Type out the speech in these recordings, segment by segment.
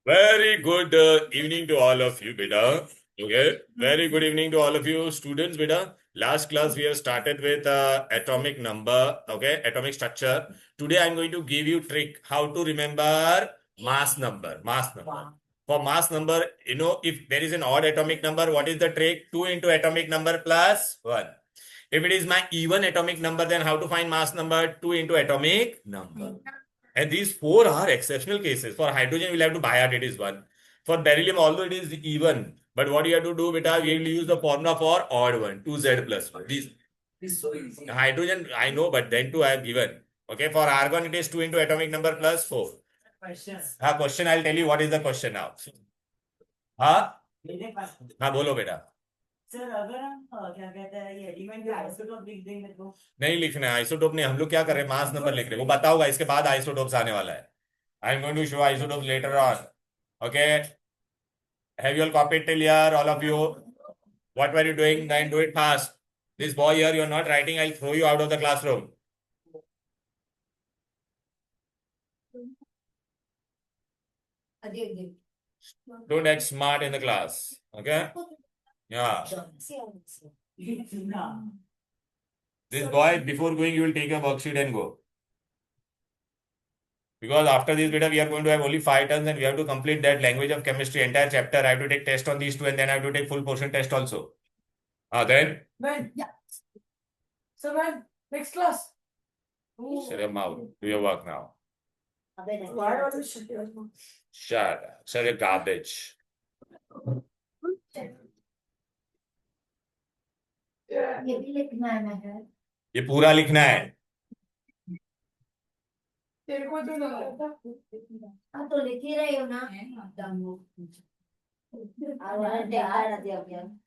Very good evening to all of you, beta. Okay, very good evening to all of you students, beta. Last class we have started with atomic number, okay, atomic structure. Today I'm going to give you trick how to remember mass number. Mass number. For mass number, if there is an odd atomic number, what is the trick? 2 into atomic number plus 1. If it is my even atomic number, then how to find mass number? 2 into atomic number. And these four are exceptional cases. For hydrogen, we'll have to by heart, it is 1. For beryllium, although it is even, but what you have to do, beta, we will use the formula for odd one, 2Z plus 1. These so easy. Hydrogen, I know, but then too I have given. Okay, for argon, it is 2 into atomic number plus 4. Question. Question, I'll tell you what is the question now. बोलो बेटा. Sir अगर हम क्या कहते हैं ये element का isotope लिख देंगे तो नहीं लिखना है आइसोटोप नहीं हम लोग क्या कर रहे हैं मास नंबर लिख रहे हैं वो बताऊंगा इसके बाद आइसोटोप्स आने वाला है I am going to show isotopes later on okay have you all copied till here all of you what were you doing then do it fast this boy here you are not writing I will throw you out of the classroom don't act smart in the class okay yeah this boy before going you will take a worksheet and go because after this beta we are going to have only 5 turns and we have to complete that language of chemistry entire chapter. I have to take test on these two and then I have to take full portion test also. Then when so when next class shut your mouth, do your work now. Why don't you shut your mouth? Shut your garbage. ये भी लिखना है ये पूरा लिखना है तेरे को तो लगा हाँ तो लिख ही रही हो ना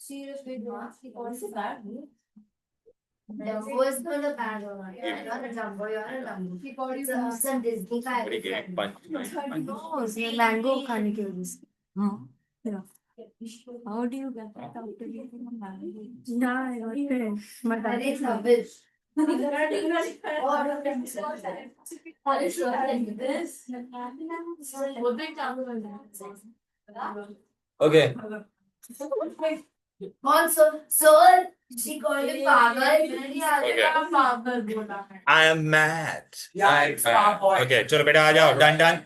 सीरियसली कौन सी bag Jumbo is not a bad one. Not a jumbo, you're a jumbo. It's a Disney का है. No, ये mango खाने के वजह से. How do you get that out of your mango? No, I got it. That is rubbish. Okay. Also, so she called him Pagal. I am mad. Yeah, it's okay, chalo beta, aa jao. Done.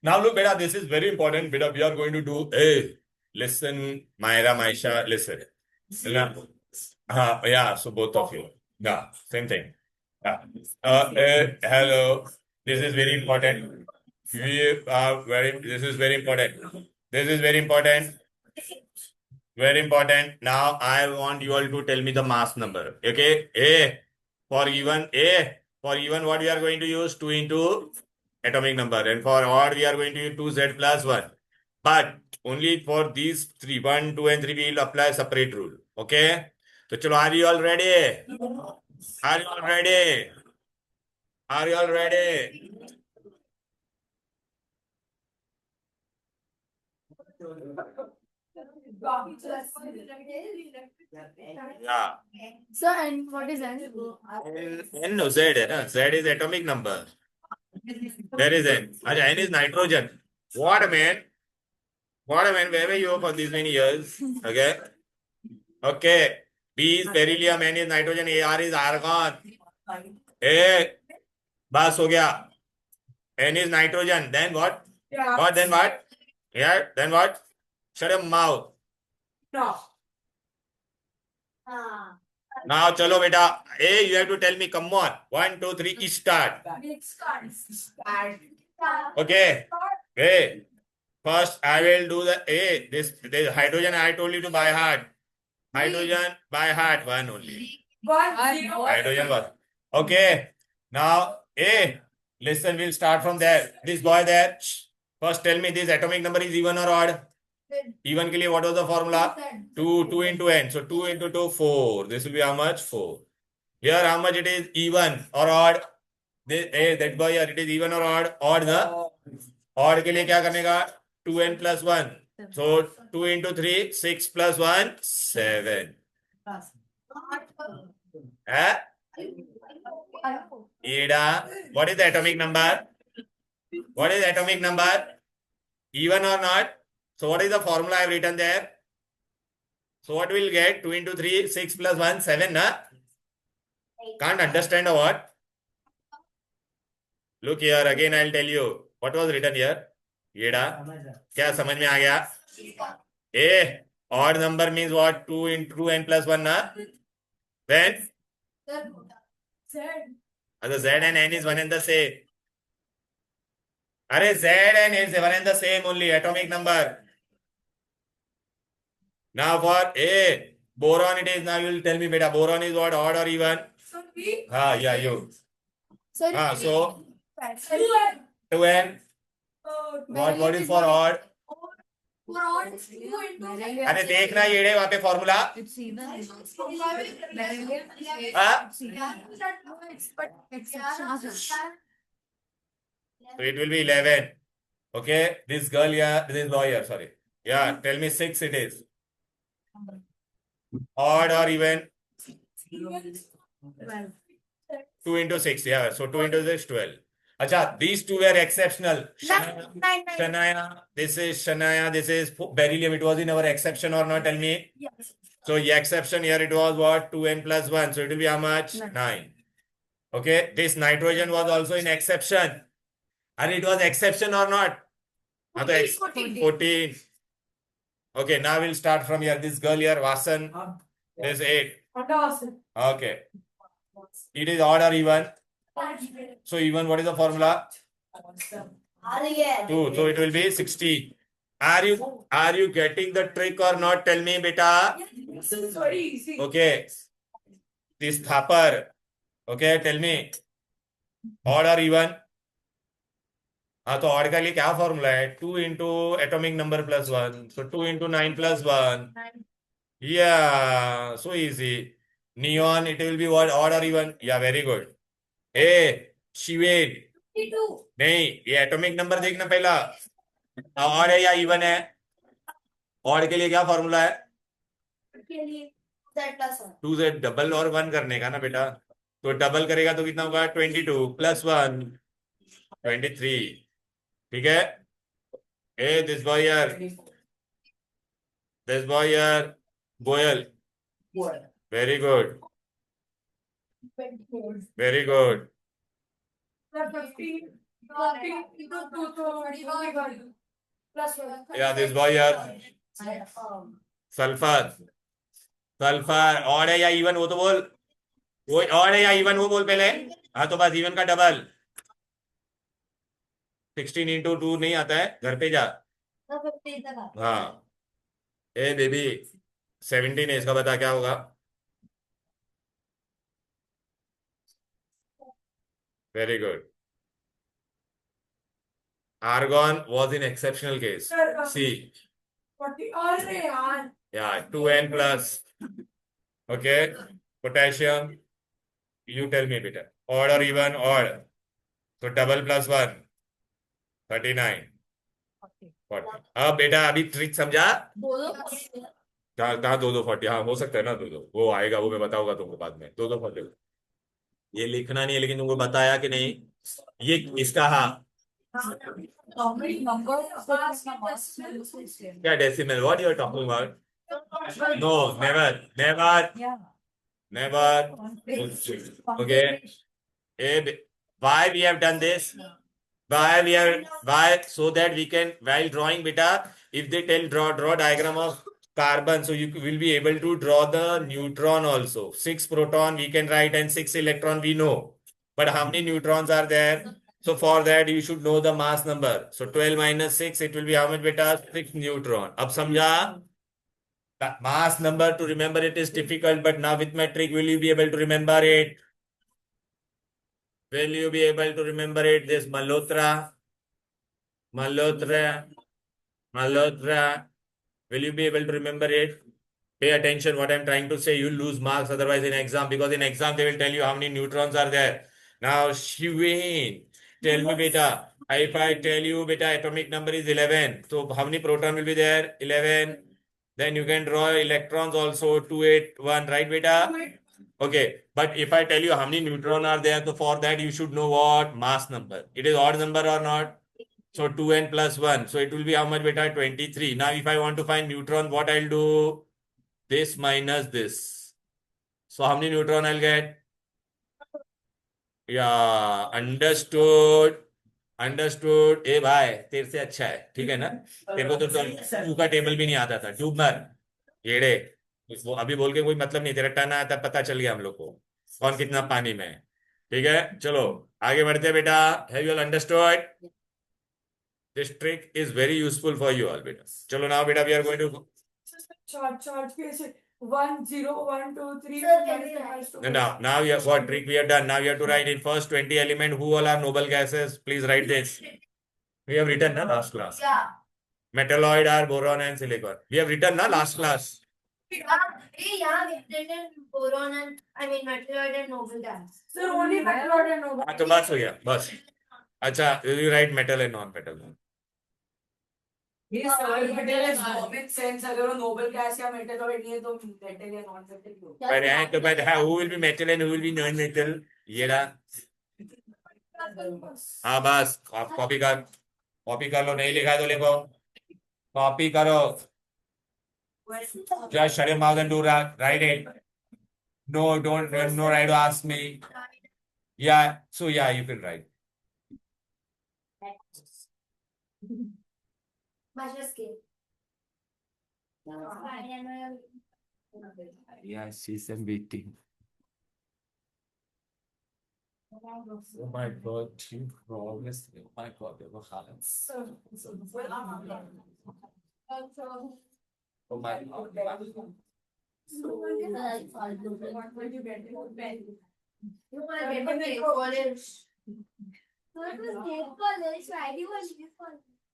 Now look, beta, this is very important. Beta, we are going to do. Hey, listen, Myra, Maisha, listen. Yeah, so both of you. Yeah, same thing. Yeah. Hello. This is very important. This is very important. This is very important. Very important. Now I want you all to tell me the mass number. Okay. For even what we are going to use 2 into atomic number and for odd we are going to use 2Z plus 1. But only for these 3, 1, 2 and 3 we will apply separate rule. Okay. So chalo, are you all ready? Are you all ready? Are you all ready? Yeah. So, and what is N? No, Z. Z is atomic number. There is N. N is nitrogen. What a man. What a man. Where were you for these many years? Okay. Okay. B is beryllium. N is nitrogen. AR is argon. A. Bas ho gaya. N is nitrogen. Then what? Yeah. What? Then what? Yeah. Then what? Shut your mouth. No. Now, chalo beta. A, you have to tell me. Come on. 1, 2, 3. Start. Okay. A. First, I will do the A. This hydrogen. I told you to by heart. Hydrogen by heart. 1 only. 1, 0. Hydrogen 1. Okay. Now A. Listen. We'll start from there. This boy there. First, tell me this atomic number is even or odd. Even के लिए what was the formula? 2 into n. So 2 into 2, 4. This will be how much? 4. Here how much it is? Even or odd? That boy here it is even or odd? Odd ना? Odd के लिए क्या करने का? 2n plus 1. So 2 into 3, 6 plus 1, 7. Ida, what is the atomic number? What is atomic number? Even or not? So what is the formula I have written there? So what we'll get? 2 into 3, 6 plus 1, 7, na? Can't understand or what? Look here, again I'll tell you. What was written here? येड़ा क्या समझ में आ गया? A odd number means what? 2 into 2 n plus 1 na? When? The z and n is one and the same. Are z and n is one and the same only atomic number. Now for A boron it is. Now you will tell me beta boron is what? Odd or even? Yeah, you. Sir, So 2n. What is for odd? अरे देखना येड़े वहां पे formula So it will be 11. Okay, this girl here, this boy here, sorry. Yeah, tell me 6 it is. Odd or even? 2 into 6, yeah. So 2 into 6, 12. Acha, these two were exceptional. Shania, this is Shania, this is beryllium. It was in our exception or not? Tell me. Yes. So the exception here it was what? 2n plus 1. So it will be how much? 9. Okay, this nitrogen was also in exception. And it was exception or not? 14. Okay, now we'll start from here. This girl here, Vasan, this 8. Okay. It is odd or even? So even what is the formula? 2. So it will be 16. Are you getting the trick or not? Tell me, beta. Okay. This Thapar. Okay, tell me. Odd or even? हाँ तो odd का लिए क्या formula है 2 into atomic number plus 1 so 2 into 9 plus 1 yeah so easy neon it will be what odd or even yeah very good hey शिवेद नहीं ये atomic number देखना पहला ऑड है या इवन है ऑड के लिए क्या फॉर्मूला है 2z डबल और 1 करने का ना बेटा तो डबल करेगा तो कितना होगा 22 plus 1 23 ठीक है Hey, this boy here, Goyal. Very good. Very good. Yeah, this boy here, Sulfur. Sulfur, odd है या even वो तो बोल वो odd है या even वो बोल पहले हाँ तो बस even का डबल 16 into 2 नहीं आता है घर पे जा हाँ ए बेबी 17 है इसका बता क्या होगा very good argon was in exceptional case C yeah 2n plus okay potassium you tell me beta odd or even odd so double plus 1 39 40 अब बेटा अभी ट्रिक समझा कहाँ 2 40 हाँ हो सकता है ना 2 वो आएगा वो मैं बताऊंगा तुमको बाद में 2 40 ये लिखना नहीं है लेकिन तुमको बताया कि नहीं ये इसका हाँ क्या decimal what you are talking about no never okay why we have done this why so that we can while drawing beta if they tell draw diagram of carbon so you will be able to draw the neutron also 6 proton we can write and 6 electron we know but how many neutrons are there so for that you should know the mass number so 12 minus 6 it will be how much beta 6 neutron ab samjha the mass number to remember it is difficult but now with my trick will you be able to remember it will you be able to remember it this Malhotra will you be able to remember it pay attention what I'm trying to say you'll lose marks otherwise in exam because in exam they will tell you how many neutrons are there now Shiveen tell me beta if I tell you beta atomic number is 11 so how many proton will be there 11 then you can draw electrons also 2 8 1 right beta Okay, but if I tell you how many neutron are there, so for that you should know what mass number. It is odd number or not? So 2n plus 1. So it will be how much beta? 23. Now if I want to find neutron, what I'll do? This minus this. So how many neutron I'll get? Yeah, understood. Understood ए भाई तेरे से अच्छा है ठीक है ना तेरे को तो टू का टेबल भी नहीं आता था ट्यूब मर येड़े वो अभी बोल के कोई मतलब नहीं तेरा टर्न आया था पता चल गया हम लोग को कौन कितना पानी में है ठीक है चलो आगे बढ़ते हैं बेटा have you all understood this trick is very useful for you all बेटा चलो नाउ बेटा we are going to Charge कैसे 1 0 1 2 3 now you have what trick we have done now you have to write in first 20 element who all are noble gases please write this we have written na last class Yeah. metalloid are boron and silicon we have written na last class Yeah, written boron and I mean metalloid and noble gas. Sir, only metalloid and noble. हाँ तो बस हो गया बस अच्छा you write metal and non metal Yes, sir, metal is common sense. अगर वो noble gas या metalloid नहीं है तो metal या non metal क्यों? but who will be metal and who will be non metal ये रहा हाँ बस आप कॉपी कर लो नहीं लिखा है तो लिखो कॉपी करो just shut your mouth and do write it no don't no right to ask me yeah so yeah you can write Measure scale. yeah she's waiting oh my god you promise oh my god they were hands oh my god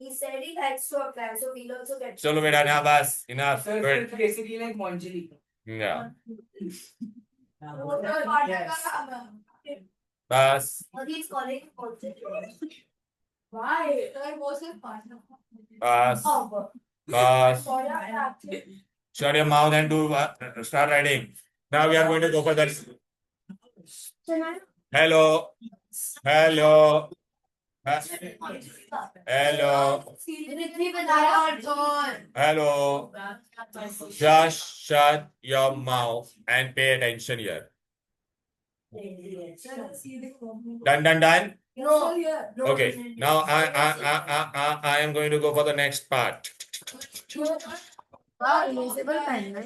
He said he likes to apply, so we'll also get. चलो बेटा ना बस enough Sir, good it's basically like Monjali. yeah Yes. बस He's calling also. Why? बस bus. Shut your mouth and do start writing. Now we are going to go for the hello. Hello. Hello. Hello. Just shut your mouth and pay attention here. Done. No. Okay. Now I am going to go for the next part. Wow, erasable pen. No,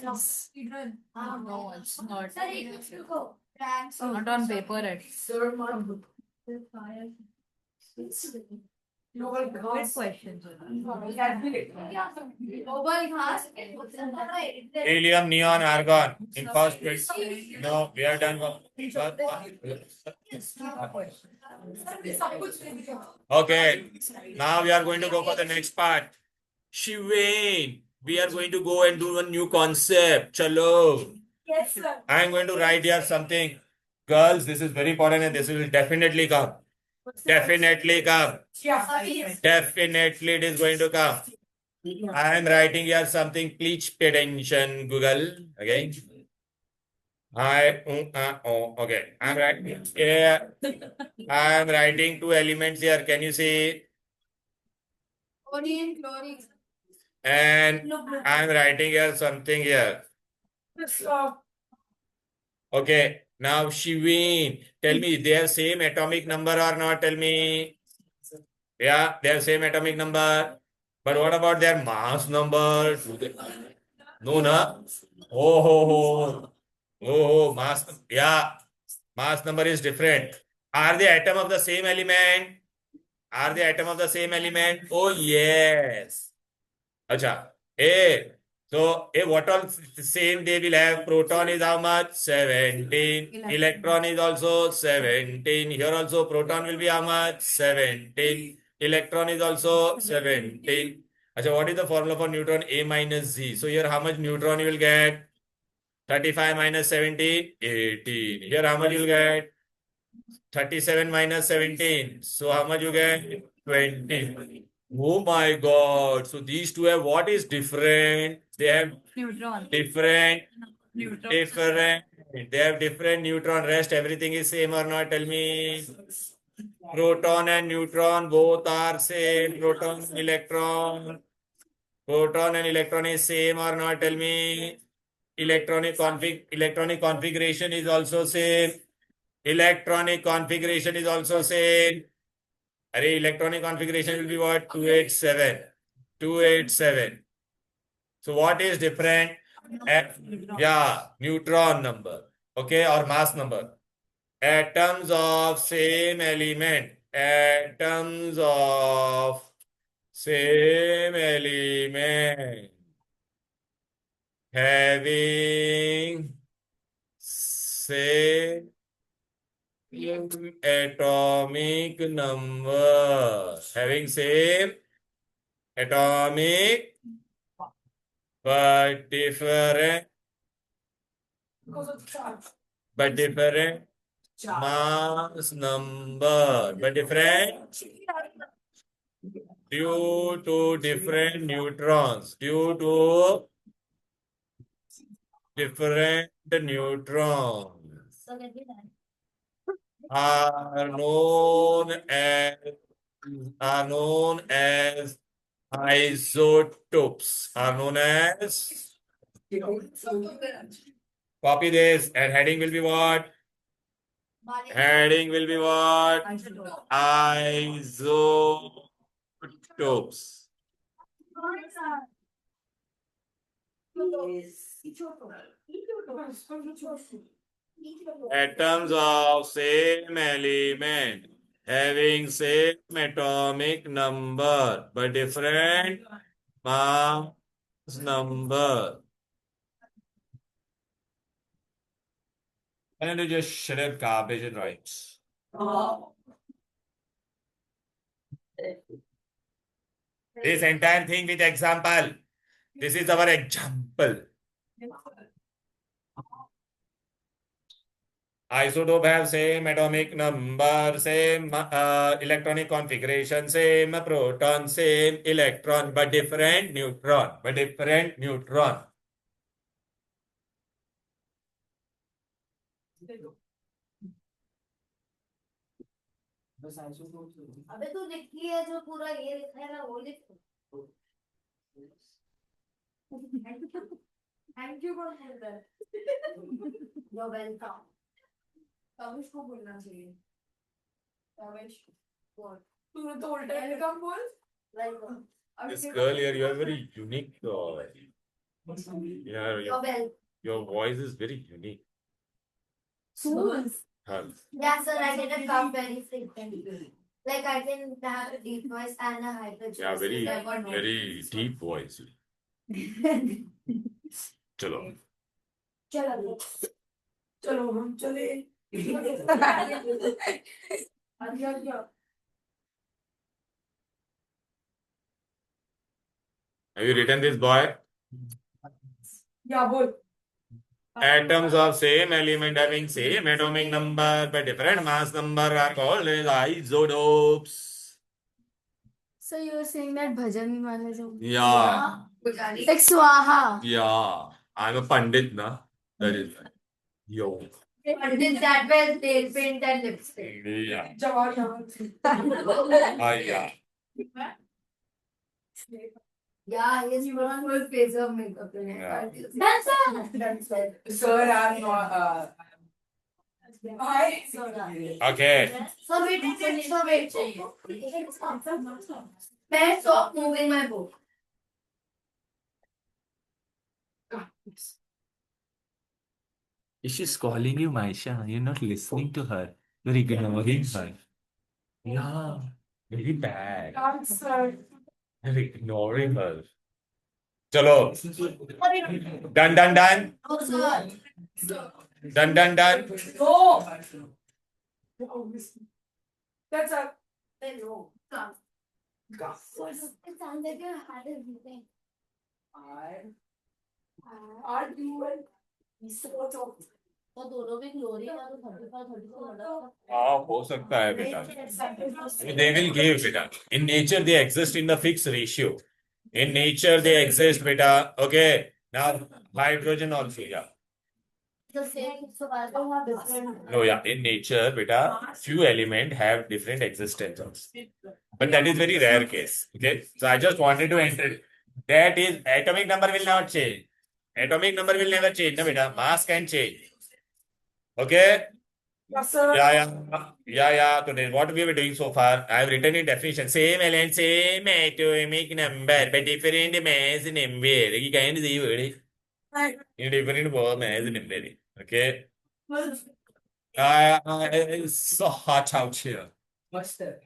it's not. Sir, he used to go. Thanks. Not on paper. Sir, noble Good gas. question. Calculate. Noble gas. Helium, neon, argon. In first place. No, we are done. Okay. Now we are going to go for the next part. Shivain, we are going to go and do a new concept. Chalo. Yes, sir. I am going to write here something. Girls, this is very important and this will definitely come. Definitely come. Definitely it is going to come. I am writing here something. Please pay attention, Google. Okay. Okay. I'm writing here. I am writing two elements here. Can you see? Chlorine, chlorine. And I am writing here something here. Okay. Now, Shiveen, tell me, they have same atomic number or not? Tell me. Yeah, they have same atomic number. But what about their mass number? No, na? Oh, mass. Yeah, mass number is different. Are they atom of the same element? Are they atom of the same element? Oh, yes. Acha. A. So, what all same they will have? Proton is how much? 17. Electron is also 17. Here also proton will be how much? 17. Electron is also 17. Acha, what is the formula for neutron? A minus Z. So, here how much neutron you will get? 35 minus 17? 18. Here how much you will get? 37 minus 17. So, how much you get? 20. Oh my God. So these two have what is different? They have Neutron. different. Neutron. Different. They have different neutron rest. Everything is same or not? Tell me. Proton and neutron both are same. Proton and electron. Proton and electron is same or not? Tell me. Electronic configuration is also same. Electronic configuration is also same. Array electronic configuration will be what? 287. 287. So what is different? Yeah, neutron number. Okay, or mass number. Atoms of same element. Atoms of same element having same atomic number. Having same atomic but different Because of the charge. mass number, but different due to different neutrons, due to different neutrons So let me done. are known as isotopes. Are known as. Copy this, and heading will be what? Heading will be what? Isotopes. Atoms of same element having same atomic number but different mass number. And then you just shred up garbage and write. This entire thing with example. This is our example. Isotope have same atomic number, same electronic configuration, same proton, same electron, but different neutron. अबे तू लिखी है जो पूरा ये लिखा है ना वो लिख thank you for help you welcome Tavish को बोलना चाहिए तविश बोल तूने तो उल्टा वेलकम बोल welcome This girl here, you are very unique. Your voice is very unique. Yeah, sir, I get a cough very frequently. Like I can have a deep voice and a high pitch. Yeah, very deep voice. Chalo. चलो चलो हम चले Have you written this, boy? या बोल Atoms of same element having same atomic number but different mass number are called as isotopes. So you were saying that bhajan wala jo Yeah. like swaha. Yeah. I'm a pandit, na. That is right. Yo. But this that was nail paint and lipstick. Yeah. जवाब Yeah. Yeah, he's put on full face of makeup. Yeah. That's all. Sir, I'm not hi Okay. So wait. मैं stop moving my book. She's calling you, Maisha. You're not listening to her. You're ignoring her. Yeah. Very bad. sir You're ignoring her. Chalo. Done. Oh, sir. Done. no that's a No. Come. It sounds like you had a meeting. are you and sort of तो दोनों भी glory है तो 35 लगा हाँ हो सकता है बेटा. They will give beta. In nature they exist in the fixed ratio. In nature they exist beta. Okay. Now hydrogen also, yeah. the same, so I don't have different. No, yeah, in nature, beta, few elements have different existences. But that is very rare case. Okay. So I just wanted to enter. That is atomic number will not change. Atomic number will never change. No, beta. Mass can change. Okay. Yes, sir. Yeah. So then what we were doing so far, I have written in definition. Same element, same atomic number, but different mass number. You can't see it. In different mass number. Okay. It's so hot out here. Sir,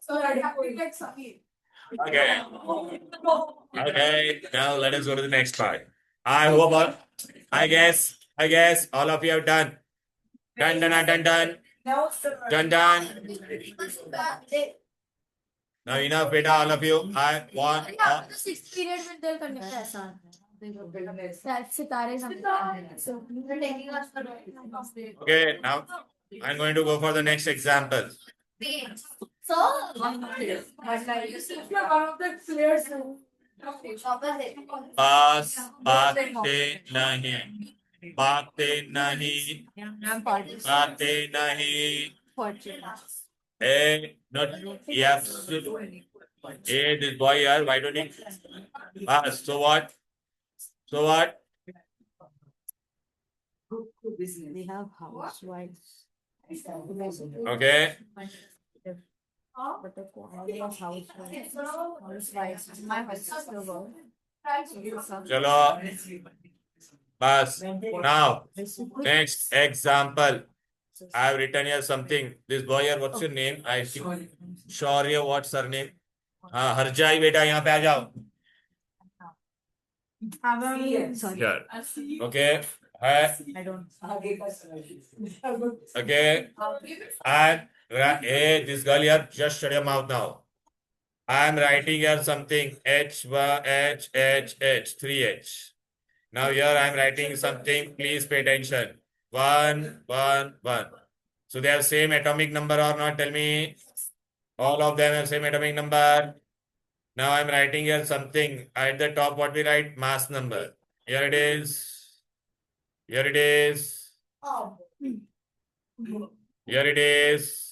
I have to get Samir. Okay. Okay. Now let us go to the next part. I guess all of you have done. Done. Now, sir. Done. Now enough, beta, all of you. I want. Yeah, the sixth period में they'll conduct ऐसा. That सितारे समझ. So You're taking us for Okay. Now I'm going to go for the next example. So, You see, you're one of the players. opposite. पास बातें नहीं I'm part of बातें नहीं fortune. not yes. Hey, this boy here, why don't you? So what? They have housewives. Okay. But the quality of housewives. My sister was. Chalo. Bas. Now, next example. I have written here something. This boy here, what's your name? I think. Shaurya, what's her name? हाँ हरजाई बेटा यहाँ पे आ जाओ. Sorry. Here. Okay. Hai. I don't. Okay. And hey, this girl here, just shut your mouth now. I am writing here something H, 3H. Now here I am writing something. Please pay attention. 1, 1, 1. So they have same atomic number or not? Tell me. All of them have same atomic number. Now I am writing here something. At the top, what we write? Mass number. Here it is. Here it is. Here it is.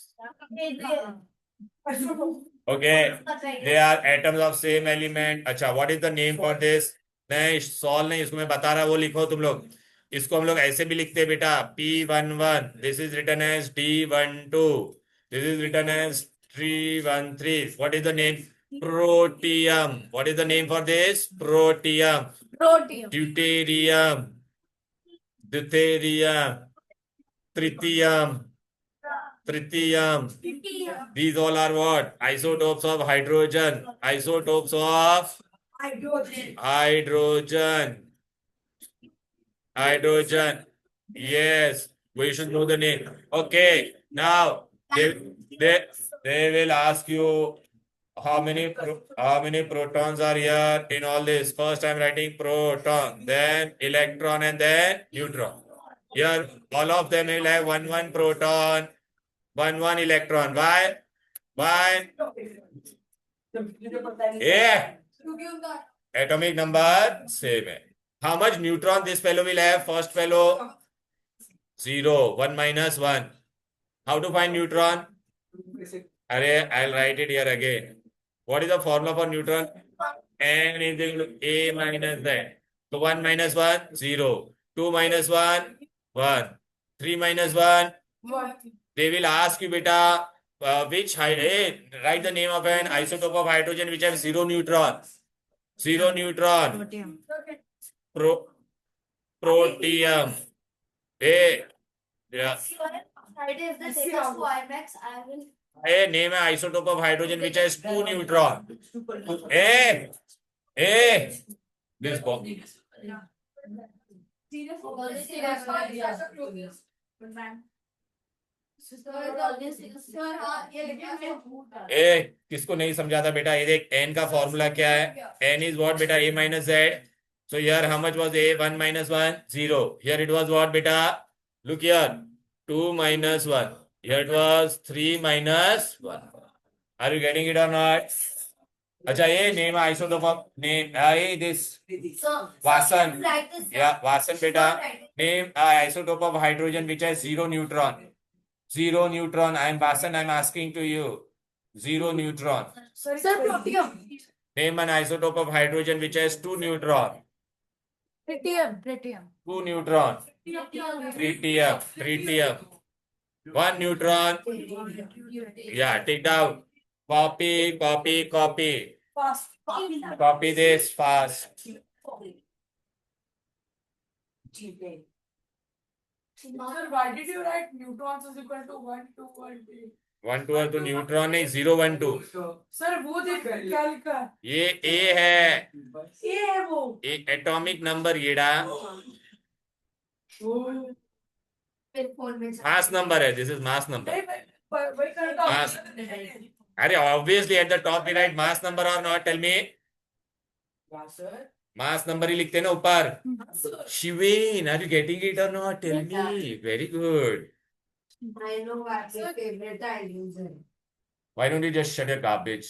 Okay. They are atoms of same element. अच्छा, what is the name for this? नहीं, solve नहीं, इसको मैं बता रहा, वो लिखो तुम लोग. इसको हम लोग ऐसे भी लिखते हैं बेटा. P11. This is written as D12. This is written as 313. What is the name? Protium. What is the name for this? Protium. Deuterium. Tritium. These all are what? Isotopes of hydrogen. Isotopes of hydrogen. Yes, we should know the name. Okay, now they will ask you how many protons are here in all this. First I'm writing proton, then electron, and then neutron. Here all of them will have one proton, one electron. Why? Yeah. Atomic number same hai. How much neutron this fellow will have? First fellow 0. 1 minus 1. How to find neutron? Array, I'll write it here again. What is the formula for neutron? N is equal to A minus Z. So 1 minus 1, 0. 2 minus 1, 1. 3 minus 1. They will ask you, beta, which write the name of an isotope of hydrogen which has 0 neutron. 0 neutron. Protium. Yeah. If they take us to IMAX, I will. Name an isotope of hydrogen which has 2 neutron. This box. किसको नहीं समझा था बेटा? ये देख, n का formula क्या है? n is what बेटा? A minus z. So here how much was A? 1 minus 1, 0. Here it was what beta? Look here. 2 minus 1. Here it was 3 minus 1. Are you getting it or not? अच्छा ये name isotope of name ये this So, Vasan. write this down. Yeah, Vasan beta. Stop writing. Name isotope of hydrogen which has zero neutron. Zero neutron. I am Vasan. I am asking to you. Zero neutron. Sir, protium. Name an isotope of hydrogen which has two neutron. Tritium. Two neutron. Tritium. Tritium. One neutron. Yeah, take down. Copy, copy, copy. Fast. Copy this fast. Sir, why did you write neutrons is equal to 1, 2, 1, 3? 1 2 तो neutron नहीं 0 1 2 sir वो देख क्या लिखा है? ये ए है ये है वो. एक एटॉमिक नंबर येड़ा फिर फोन में मास नंबर है दिस इज मास नंबर वही करता Mass. हूँ. अरे obviously at the top we write mass number or not tell me sir. Mass number ही लिखते हैं ना ऊपर sir. Shiven are you getting it or not tell me very good I know what your favorite I'll use it. Why don't you just shut your garbage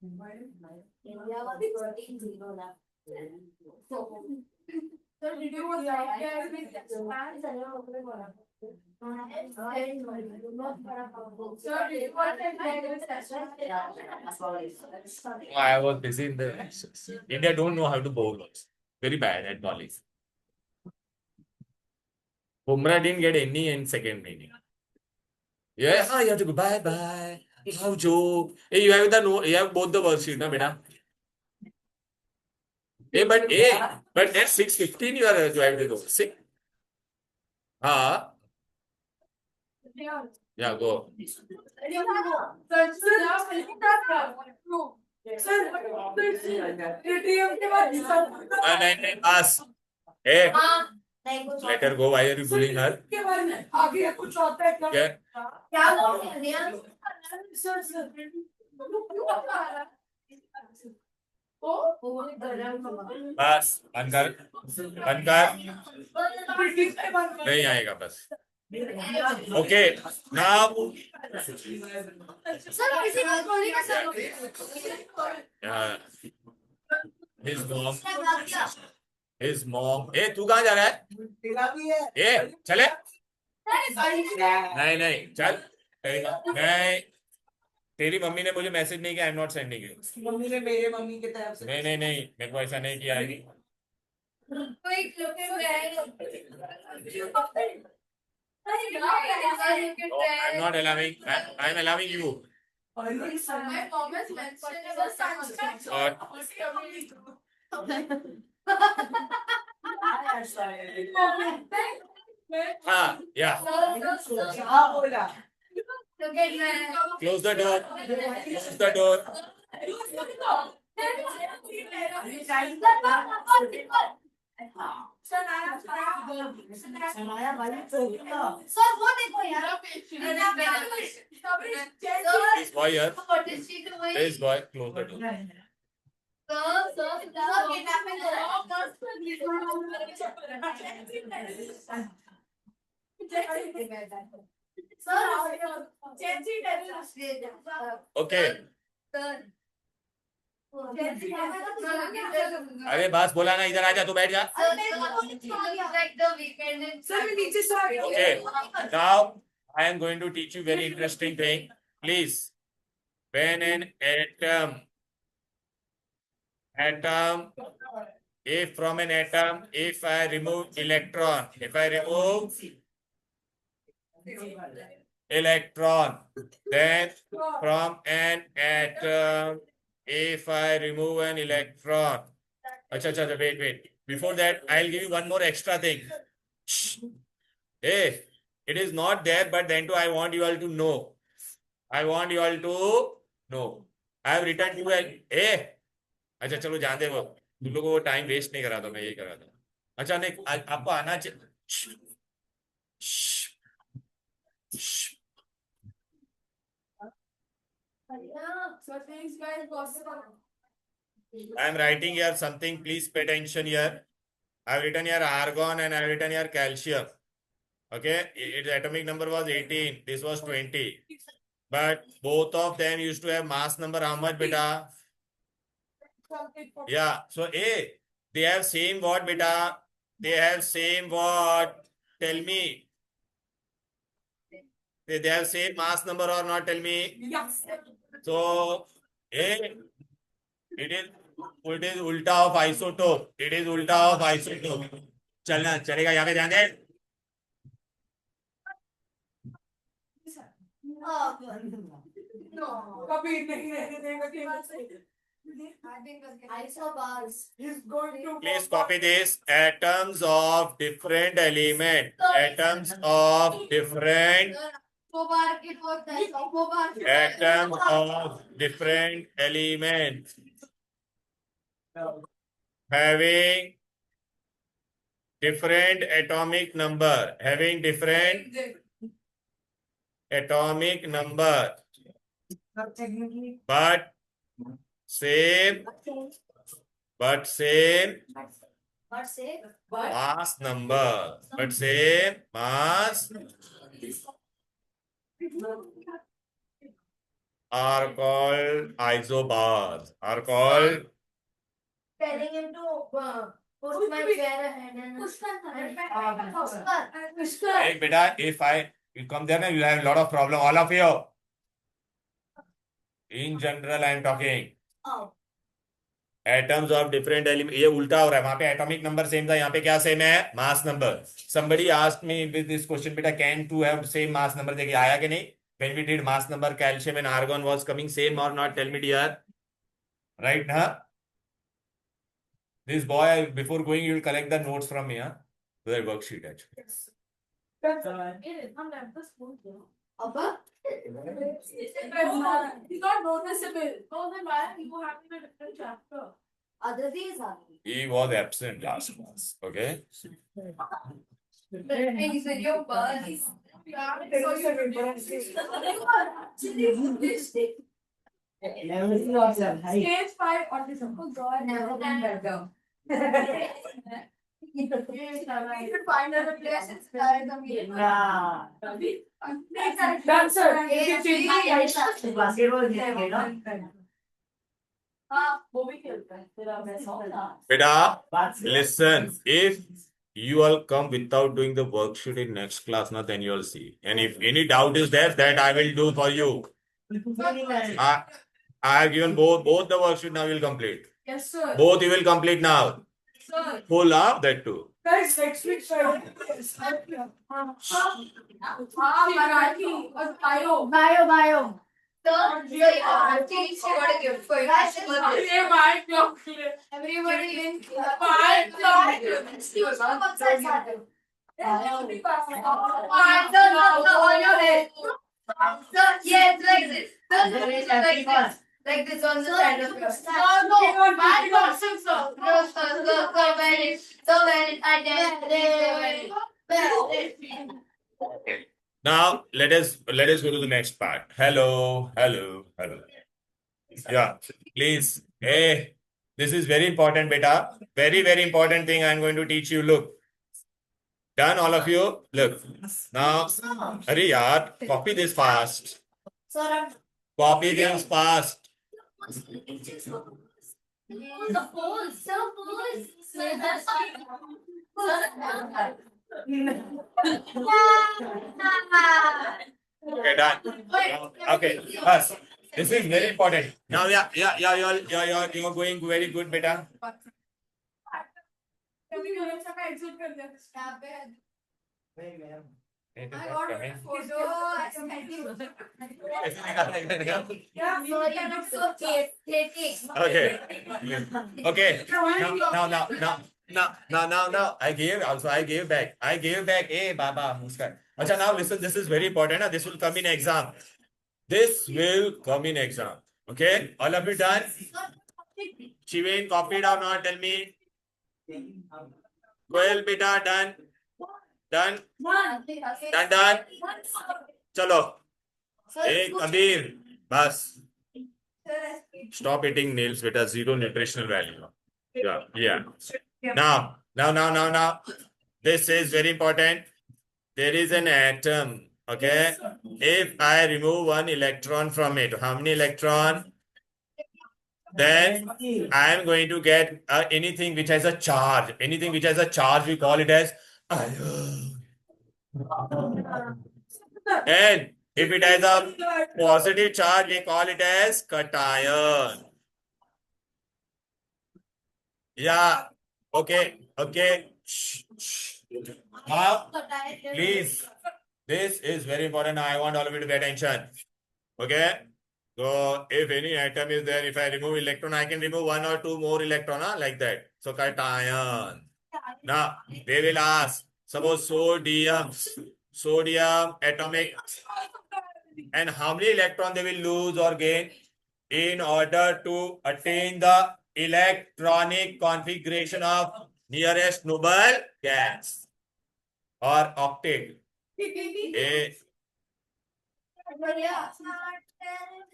India was 13-0 left. Sir, did you was right there with Japan? Sir, did you was I was busy in the India don't know how to bowl also. Very bad at bowling. Bumrah didn't get any in second inning. Yeah, you have to go bye bye. How Joe? Hey, you have the no, you have both the worksheet, na beta. But at 6:15 you have to go. 6. Yeah, go. नहीं pass. Hey, नहीं कुछ let her go. Why are you bullying her? के बारे में आगे कुछ होता है क्या? क्या? क्या बोल रहे हैं? सर सर बस बंद कर नहीं आएगा बस ओके नाउ सर किसी को बोलेगा सर his mom ए तू कहाँ जा रहा है ए चले नहीं चल नहीं तेरी मम्मी ने मुझे मैसेज नहीं किया I am not sending you mummy ने मेरे मम्मी की तरफ से नहीं मेरे को ऐसा नहीं किया है कोई लोग I'm not allowing I'm allowing you My mom has mentioned about Sanskrit. हाँ yeah हाँ बोला close the door सर वो देखो यार this boy here this boy close the door okay अरे बस बोला ना इधर आ जा तू बैठ जा okay now I am going to teach you very interesting thing please when an atom if from an atom if I remove electron then from an atom if I remove an electron acha wait before that I'll give you one more extra thing hey it is not there but then too I want you all to know I have written you hey अच्छा चलो जान दे वो तुम लोगों को time waste नहीं करा था मैं यही करा था अच्छा नहीं आपको आना चाहिए I am writing here something please pay attention here I've written here argon and I've written here calcium. Okay, its atomic number was 18. This was 20. But both of them used to have mass number how much, beta? Yeah. So A, they have same what, beta? They have same what? Tell me. They have same mass number or not? Tell me. Yes. So A, it is ulta of isotope. It is ulta of isotope. चलना चलेगा यहाँ पे ध्यान दे. No. कभी नहीं रहने देगा कि Isobars. he's going to. Please copy this. Atoms of different element. Atoms of different. Atoms of different elements having different atomic number. Having different atomic number. But same. But same But say. mass number. But same mass are called isobars. Are called. Telling him to push my chair ahead and Hey, beta, if you come there, you have a lot of problem. All of you. In general, I am talking. Oh. Atoms of different element. ये उल्टा हो रहा है. वहां पे atomic number same था. यहाँ पे क्या same है? Mass number. Somebody asked me with this question, beta, can two have same mass number? देखिए आया कि नहीं? When we did mass number, calcium and argon was coming same or not? Tell me, dear. Right, huh? This boy, before going, you will collect the notes from me, huh? To that worksheet, actually. Abba? He's not noticeable. No, then why are you having a different chapter? Other days are. He was absent last class, okay? He's in your bus. Stage 5 autism. Oh God, Never been better. We should find another place and start the meeting. Done, sir. Beta, listen, if you all come without doing the worksheet in next class, now then you'll see. And if any doubt is there, that I will do for you. I have given both the worksheet, now you will complete. Yes, sir. Both you will complete now. Sir. Full up, that too. Guys, next week, sir. Marathi or bio. Bio. Everybody in Yes, like this. Like this on the side of your. So very, I did. Now let us go to the next part. Hello. Yeah, please. Hey, this is very important, beta. Very, very important thing I'm going to teach you. Look. Done, all of you? Look. Now, hurry yaar, copy this fast. Sir, Copy this fast. the pose. Okay, done. Okay, first. This is very important. Now, you're going very good, beta. I got a photo. Okay. Now. I gave back. Hey, Baba, Muskan. Acha, now listen, this is very important. Huh? This will come in exam. Okay? All of you done? Shivain, copied or not? Tell me. Goel, beta, done? Done? Done? Chalo. Hey, Kabir. Bas. Stop eating nails, beta. Zero nutritional value. Yeah. Now, Now. This is very important. There is an atom. Okay. If I remove one electron from it, how many electron? Then I am going to get anything which has a charge. Anything which has a charge, we call it as ion. And if it has a positive charge, we call it as cation. Yeah. Okay. Shh. Now, please. This is very important. I want all of you to pay attention. Okay. So if any atom is there, if I remove electron, I can remove one or two more electron, like that. So cation. Now they will ask, suppose sodium atomic, and how many electron they will lose or gain in order to attain the electronic configuration of nearest noble gas or octet.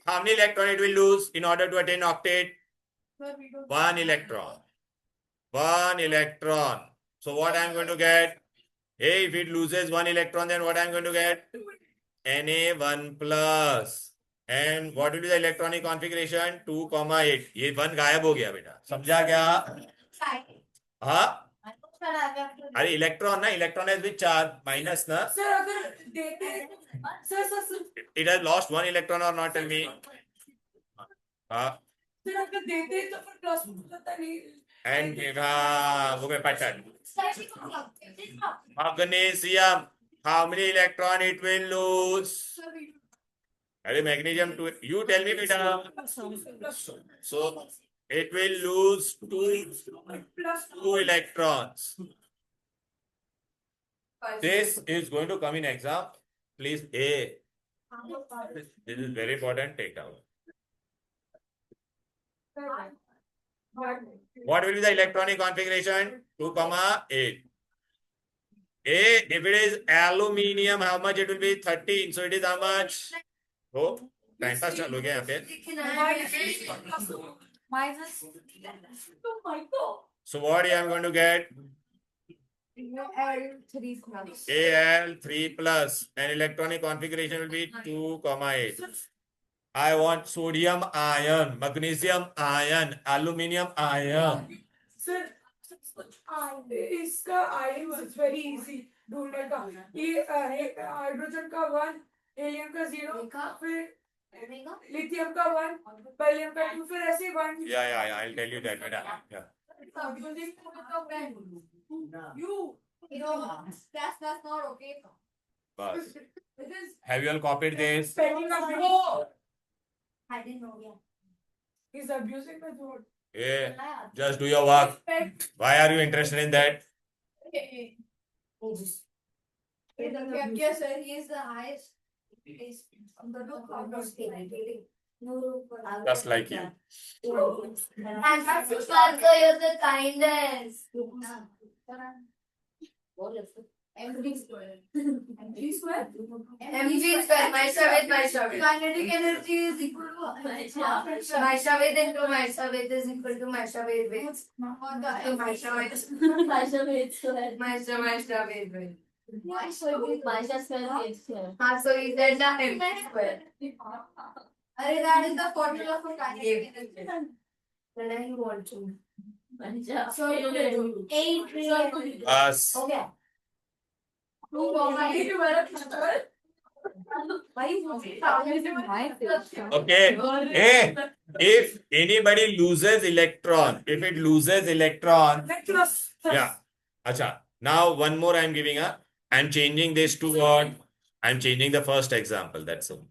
How many electron it will lose in order to attain octet? One electron. So what I'm going to get? Hey, if it loses one electron, then what I'm going to get? Na1 plus. And what will be the electronic configuration? 2,8. ये 1 गायब हो गया बेटा. समझा क्या? हाँ? अरे electron has been charged minus ना. सर अगर देते sir It has lost one electron or not? Tell me. हाँ. सर अगर देते तो फिर प्लस होता नहीं. And वो में pattern. Magnesium. How many electron it will lose? अरे magnesium two. You tell me बेटा. So it will lose two electrons. This is going to come in exam. Please, A. This is very important. Take down. What will be the electronic configuration? 2,8. A, if it is aluminium, how much it will be? 13. So it is how much? Oh, time pass चलो गया यहाँ पे. Minus So what I am going to get? Al3 plus, and electronic configuration will be 2,8. I want sodium ion, magnesium ion, aluminium ion. Sir इसका I was very easy ढूंढने का. ये hydrogen का 1, helium का 0, फिर लिथियम का 1, beryllium का 2, फिर ऐसे 1. Yeah, I'll tell you that. Yeah. That's not okay. Bas. Have you all copied this? I didn't know, yeah. He's abusing my throat. Yeah. Just do your work. Why are you interested in that? Yes, sir, he is the highest. Just like you. And Sparko, you're the kindest. MG square. MG square, Maisha with. Magnetic energy is equal to Maisha with into Maisha with is equal to Maisha with. Maisha with. Maisha square. So is that the MG square? That is the formula for kinetic energy. Then I want to. So 8. Bas. Okay. Okay. Hey, if anybody loses electron, yeah. Acha. Now one more I am giving a. I am changing this to what? I am changing the first example. That's all.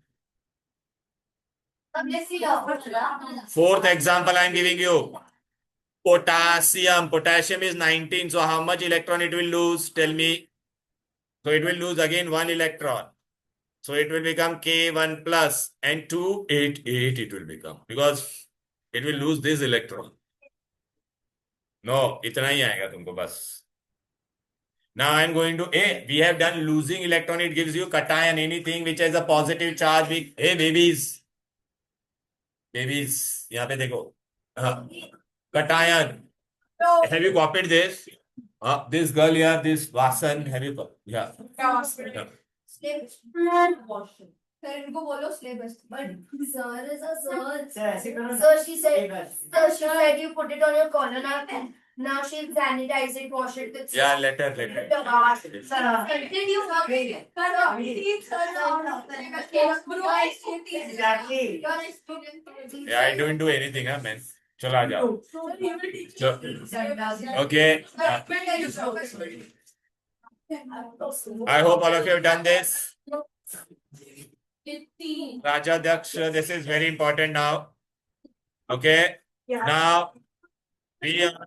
Fourth example I am giving you. Potassium. Potassium is 19. So how much electron it will lose? Tell me. So it will lose again 1 electron. So it will become K1 plus and 288 it will become. Because it will lose this electron. No, इतना ही आएगा तुमको बस. Now I am going to A. We have done losing electron. It gives you cation. Anything which has a positive charge. Hey babies. यहाँ पे देखो. Cation. Have you copied this? This girl here, this Vasan, have you? Yeah. Yeah. Sir, इनको बोलो syllabus. But sir is a sir. So she said you put it on your collar napkin. Now she'll sanitize it, wash it with Yeah, soap. later. Sir, continue. Exactly. Yeah, I don't do anything, huh, man. चलो आ जाओ. Okay. I hope all of you have done this. Raja Daksha, this is very important now. Okay. Yeah. Now we are.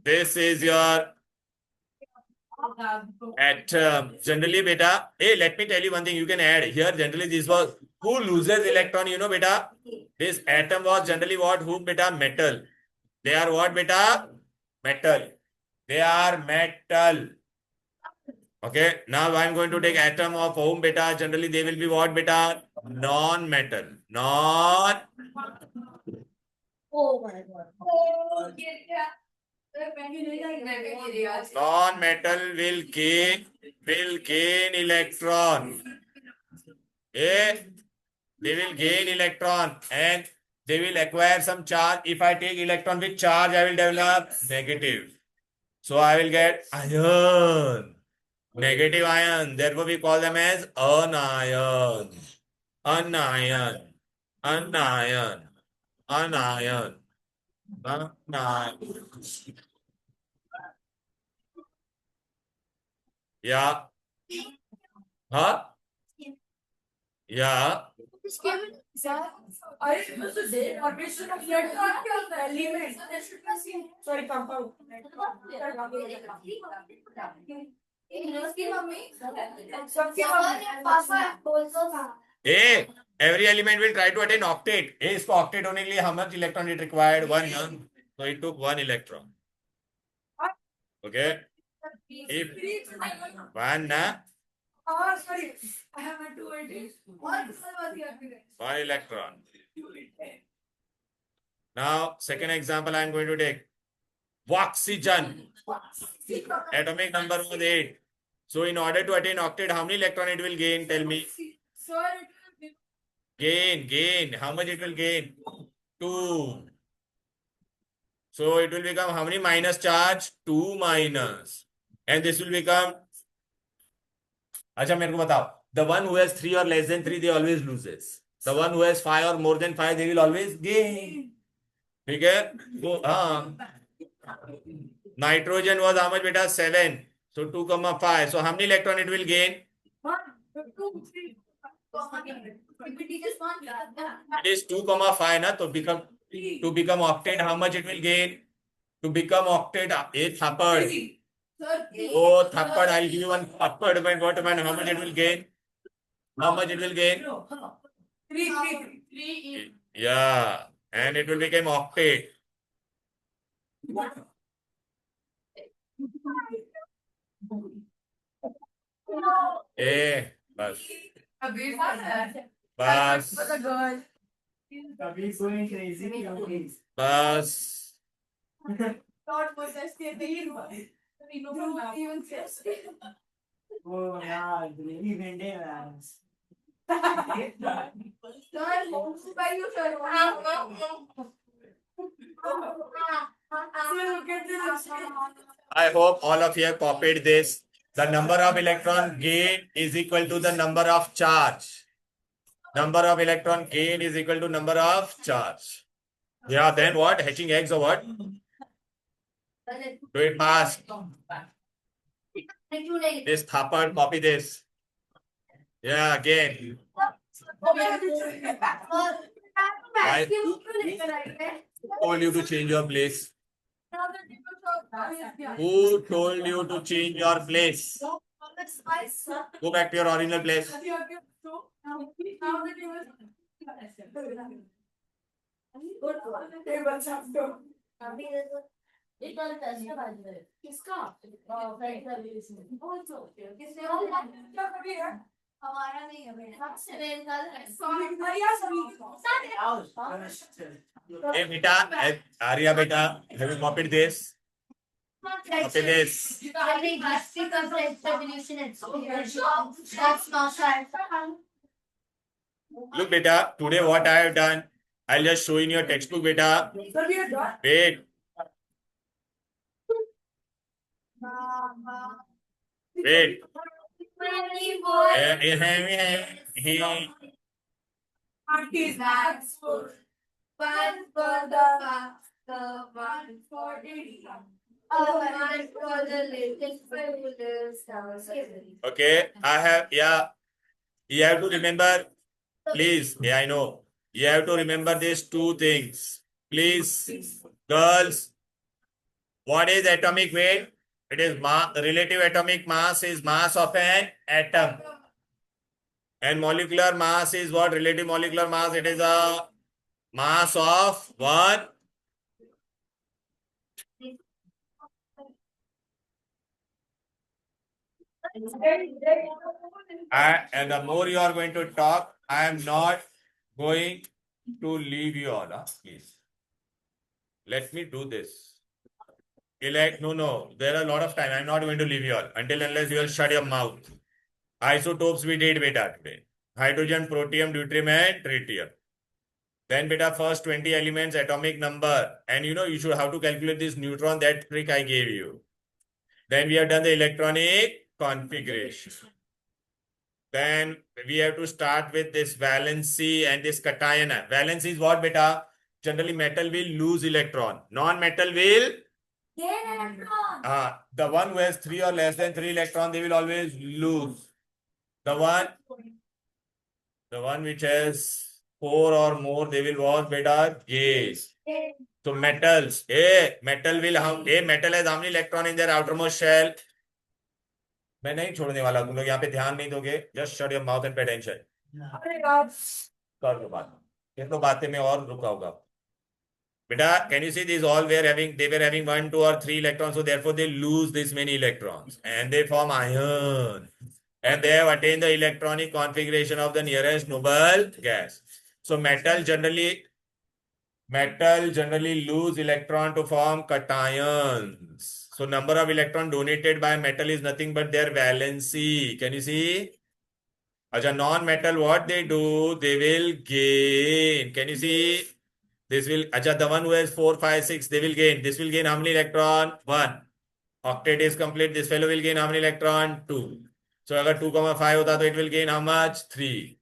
This is your atom. Generally, beta. Hey, let me tell you one thing. You can add here. Generally, this was who loses electron. You know, beta. This atom was generally what? Who, beta? Metal. They are what, beta? Metal. They are metal. Okay. Now I am going to take atom of whom, beta. Generally, they will be what, beta? Non-metal. Non. Oh my god. Non-metal will gain electron. Eh? They will gain electron and they will acquire some charge. If I take electron with charge, I will develop negative. So I will get ion. Negative ion. Therefore, we call them as anion. Anion. Anion. Anion. Anion. Yeah. Huh? Yeah. Are you supposed to say formation of element? Sorry, compound. A. Every element will try to attain octet. A is for octet only. How much electron it required? 1 none. So it took 1 electron. Okay. If 1 na, Sorry. I have a 280. 1 electron. Now, second example I am going to take. Oxygen. Atomic number was 8. So in order to attain octet, how many electron it will gain? Tell me. Gain. How much it will gain? 2. So it will become how many minus charge? 2 minus. And this will become. अच्छा मेरे को बताओ. The one who has 3 or less than 3, they always loses. The one who has 5 or more than 5, they will always gain. ठीक है? So हाँ. Nitrogen was how much beta? 7. So 2,5. So how many electron it will gain? It is 2,5 na. To become octet, how much it will gain? To become octet, a thapad. Oh, thapad, I'll give you one thapad. How much it will gain? How much it will gain? 3. Yeah. And it will become octet. बस बस बस Oh yeah, really maintenance. I hope all of you have copied this. The number of electron gain is equal to the number of charge. Number of electron gain is equal to number of charge. Yeah, then what? Hatching eggs or what? Do it fast. This thapad, copy this. Yeah, again. Who told you to change your place? Who told you to change your place? Go back to your original place. हमारा नहीं है बेटा मेरे Arya, सभी Hey, beta, Arya, beta, have you copied this? Copy this. That's not right. Look, beta, today what I have done, I'll just show in your textbook, beta. Sir, we are done. Wait, wait. Aunties, that's for One for the one for the one for the little stars. Okay, I have, yeah, you have to remember, please, yeah, I know. You have to remember these two things. Please, girls, what is atomic weight? It is relative atomic mass is mass of an atom. And molecular mass is what? Relative molecular mass, it is a mass of one. And the more you are going to talk, I am not going to leave you all, please. Let me do this. No, there are a lot of time. I'm not going to leave you all until unless you will shut your mouth. Isotopes we did beta today. Hydrogen, protium, deuterium and tritium. Then beta first 20 elements, atomic number. And you should have to calculate this neutron, that trick I gave you. Then we have done the electronic configuration. Then we have to start with this valency and this cation. Valency is what beta? Generally metal will lose electron. Non-metal will? The one who has 3 or less than 3 electrons, they will always lose. The one which has 4 or more, they will what beta? Gain. So metals, metal has how many electron in their outermost shell? मैं नहीं छोड़ने वाला, तुम लोग यहाँ पे ध्यान नहीं दोगे. Just shut your mouth and pay attention. कर लो बात. ये तो बातें में और रुका होगा. Beta, can you see these all they were having 1, 2 or 3 electrons, so therefore they lose this many electrons and they form iron. And they have attained the electronic configuration of the nearest noble gas. So metal generally lose electron to form cations. So number of electron donated by metal is nothing but their valency. Can you see? Acha, non-metal, what they do? They will gain. Can you see? This will, acha, the one who has 4, 5, 6, they will gain. This will gain how many electron? 1. Octet is complete. This fellow will gain how many electron? 2. So agar 2, 5 hota, so it will gain how much? 3.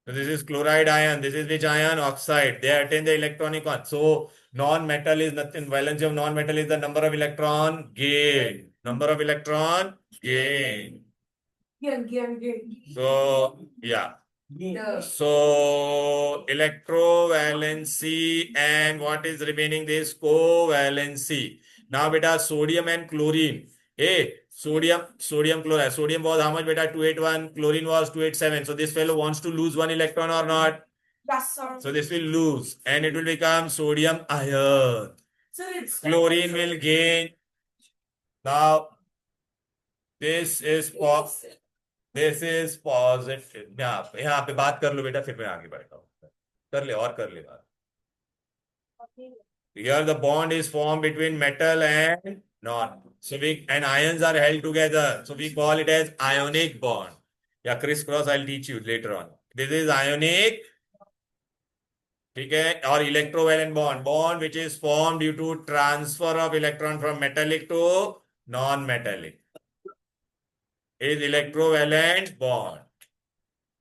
So this is chloride ion. This is which ion? Oxide. They attain the electronic one. So non-metal is nothing. Valency of non-metal is the number of electron gain. Number of electron gain. So yeah. So electrovalency and what is remaining? This covalency. Now beta sodium and chlorine. Sodium chloride. Sodium was how much beta? 281. Chlorine was 287. So this fellow wants to lose 1 electron or not? Yes, sir. So this will lose and it will become sodium ion. Chlorine will gain. Now this is positive. यहाँ पे बात कर लो बेटा, फिर मैं आगे बढ़ता हूँ. कर ले बात. Here the bond is formed between metal and non. So and ions are held together. So we call it as ionic bond. Yeah, crisscross I'll teach you later on. This is ionic. Okay, or electrovalent bond which is formed due to transfer of electron from metallic to non-metallic. Is electrovalent bond.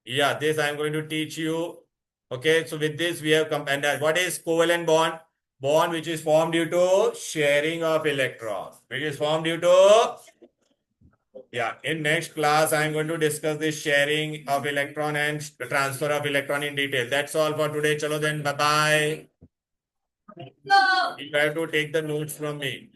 Yeah, this I am going to teach you. Okay, so with this we have come. And what is covalent bond? Bond which is formed due to sharing of electrons. Which is formed due to, in next class I am going to discuss this sharing of electron and the transfer of electron in detail. That's all for today. Chalo then, bye bye. You have to take the notes from me.